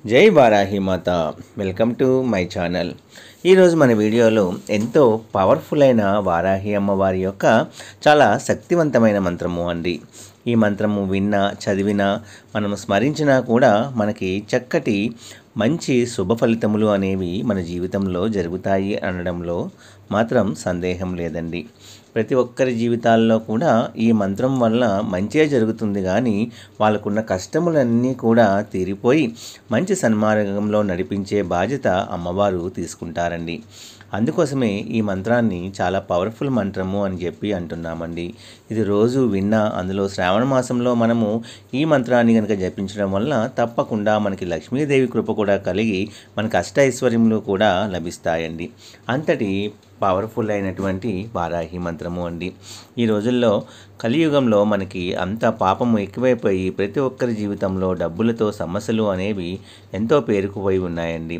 జై వారాహి మాత. Welcome to my channel. ఈరోజు మన వీడియోలో ఎంతో పవర్ఫుల్ అయిన వారాహి అమ్మవారి యొక్క చాలా శక్తివంతమైన మంత్రము అండి. ఈ మంత్రము విన్నా చదివినా మనం స్మరించినా కూడా మనకి చక్కటి మంచి శుభ ఫలితములు అనేవి మన జీవితంలో జరుగుతాయి అనడంలో మాత్రం సందేహం లేదండి. ప్రతి ఒక్కరి జీవితాల్లో కూడా ఈ మంత్రం వల్ల మంచే జరుగుతుంది, కానీ వాళ్ళకున్న కష్టములన్నీ కూడా తీరిపోయి మంచి సన్మార్గంలో నడిపించే బాధ్యత అమ్మవారు తీసుకుంటారండి. అందుకోసమే ఈ మంత్రాన్ని చాలా పవర్ఫుల్ మంత్రము అని చెప్పి అంటున్నామండి. ఇది రోజు విన్నా, అందులో శ్రావణ మాసంలో మనము ఈ మంత్రాన్ని కనుక జపించడం వల్ల తప్పకుండా మనకి లక్ష్మీదేవి కృప కూడా కలిగి మనకి అష్టైశ్వర్యములు కూడా లభిస్తాయండి. అంతటి పవర్ఫుల్ అయినటువంటి వారాహి మంత్రము అండి. ఈ రోజుల్లో కలియుగంలో మనకి అంత పాపము ఎక్కువైపోయి ప్రతి ఒక్కరి జీవితంలో డబ్బులతో సమస్యలు అనేవి ఎంతో పేరుకుపోయి ఉన్నాయండి.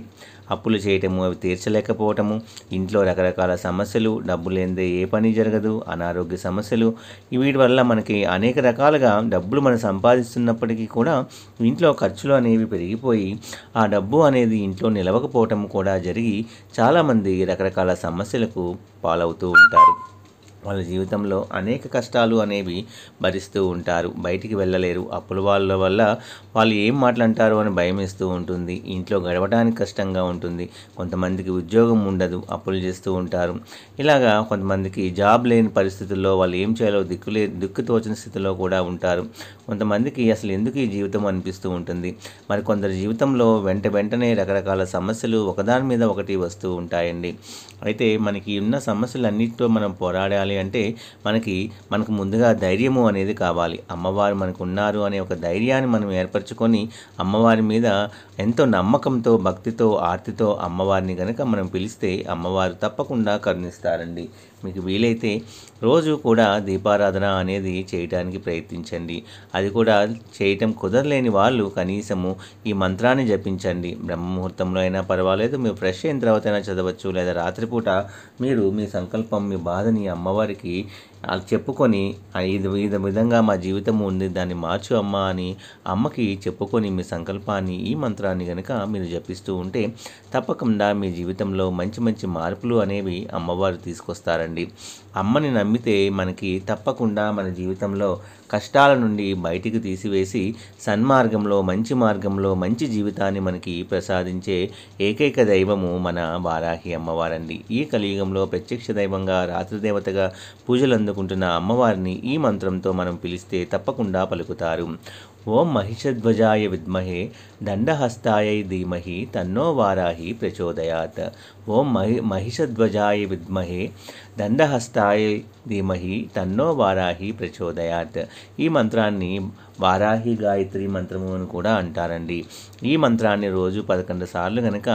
అప్పులు చేయటము, అవి తీర్చలేకపోవటము, ఇంట్లో రకరకాల సమస్యలు, డబ్బు లేనిదే ఏ పని జరగదు, అనారోగ్య సమస్యలు, వీటి వల్ల మనకి అనేక రకాలుగా డబ్బులు మనం సంపాదిస్తున్నప్పటికీ కూడా ఇంట్లో ఖర్చులు అనేవి పెరిగిపోయి ఆ డబ్బు అనేది ఇంట్లో నిలవకపోవటం కూడా జరిగి చాలామంది రకరకాల సమస్యలకు పాలవుతూ ఉంటారు. వాళ్ళ జీవితంలో అనేక కష్టాలు అనేవి భరిస్తూ ఉంటారు. బయటికి వెళ్ళలేరు. అప్పుల వాళ్ళ వల్ల వాళ్ళు ఏం మాట్లాంటారో అని భయం వేస్తూ ఉంటుంది. ఇంట్లో గడవడానికి కష్టంగా ఉంటుంది. కొంతమందికి ఉద్యోగం ఉండదు, అప్పులు చేస్తూ ఉంటారు. ఇలాగా కొంతమందికి జాబ్ లేని పరిస్థితుల్లో వాళ్ళు ఏం చేయాలో దిక్కుతోచని స్థితిలో కూడా ఉంటారు. కొంతమందికి అసలు ఎందుకు ఈ జీవితం అనిపిస్తూ ఉంటుంది. మరి కొందరి జీవితంలో వెంటనే రకరకాల సమస్యలు ఒకదాని మీద ఒకటి వస్తూ ఉంటాయండి. అయితే మనకి ఉన్న సమస్యలన్నిటితో మనం పోరాడాలి అంటే మనకు ముందుగా ధైర్యము అనేది కావాలి. అమ్మవారు మనకు ఉన్నారు అనే ఒక ధైర్యాన్ని మనం ఏర్పరచుకొని అమ్మవారి మీద ఎంతో నమ్మకంతో, భక్తితో, ఆర్తితో అమ్మవారిని కనుక మనం పిలిస్తే అమ్మవారు తప్పకుండా కరుణిస్తారండి. మీకు వీలైతే రోజు కూడా దీపారాధన అనేది చేయడానికి ప్రయత్నించండి. అది కూడా చేయటం కుదరలేని వాళ్ళు కనీసము ఈ మంత్రాన్ని జపించండి. బ్రహ్మముహూర్తంలో అయినా పర్వాలేదు, మీరు ఫ్రెష్ అయిన తర్వాత అయినా చదవచ్చు, లేదా రాత్రిపూట మీరు మీ సంకల్పం, మీ బాధని అమ్మవారికి చెప్పుకొని ఈ విధంగా మా జీవితం ఉంది, దాన్ని మార్చు అమ్మ అని అమ్మకి చెప్పుకొని మీ సంకల్పాన్ని, ఈ మంత్రాన్ని కనుక మీరు జపిస్తూ ఉంటే తప్పకుండా మీ జీవితంలో మంచి మంచి మార్పులు అనేవి అమ్మవారు తీసుకొస్తారండి. అమ్మని నమ్మితే మనకి తప్పకుండా మన జీవితంలో కష్టాల నుండి బయటికి తీసివేసి సన్మార్గంలో, మంచి మార్గంలో మంచి జీవితాన్ని మనకి ప్రసాదించే ఏకైక దైవము మన వారాహి అమ్మవారండి. ఈ కలియుగంలో ప్రత్యక్ష దైవంగా, రాత్రిదేవతగా పూజలు అందుకుంటున్న అమ్మవారిని ఈ మంత్రంతో మనం పిలిస్తే తప్పకుండా పలుకుతారు. ఓం మహిషధ్వజాయ విద్మహే దండహస్తాయ ధీమహి తన్నో వారాహి ప్రచోదయాత్. ఓం మహిషధ్వజాయ విద్మహే దండహస్తాయ ధీమహి తన్నో వారాహి ప్రచోదయాత్. ఈ మంత్రాన్ని వారాహి గాయత్రి మంత్రము అని కూడా అంటారండి. ఈ మంత్రాన్ని రోజు 11 సార్లు కనుక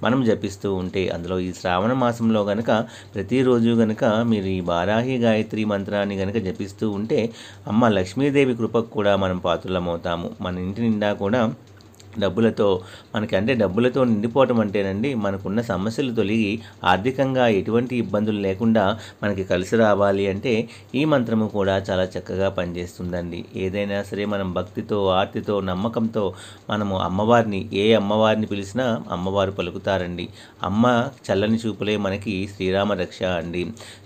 మనం జపిస్తూ ఉంటే, అందులో ఈ శ్రావణ మాసంలో కనుక ప్రతిరోజు కనుక మీరు ఈ వారాహి గాయత్రి మంత్రాన్ని కనుక జపిస్తూ ఉంటే అమ్మ లక్ష్మీదేవి కృపకు కూడా మనం పాత్రలమవుతాము. మన ఇంటి నిండా కూడా డబ్బులతో నిండిపోవటం అంటేనండి మనకున్న సమస్యలు తొలగి ఆర్థికంగా ఎటువంటి ఇబ్బందులు లేకుండా మనకి కలిసి రావాలి అంటే ఈ మంత్రము కూడా చాలా చక్కగా పనిచేస్తుందండి. ఏదైనా సరే మనం భక్తితో, ఆర్తితో, నమ్మకంతో మనము ఏ అమ్మవారిని పిలిచినా అమ్మవారు పలుకుతారండి. అమ్మ చల్లని చూపులే మనకి శ్రీరామ రక్ష అండి.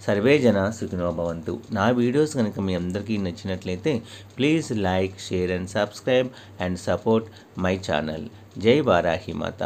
సర్వే జన సుఖినో భవంతు. నా వీడియోస్ కనుక మీ అందరికీ నచ్చినట్లయితే please like, share and subscribe and support my channel. జై వారాహి మాత.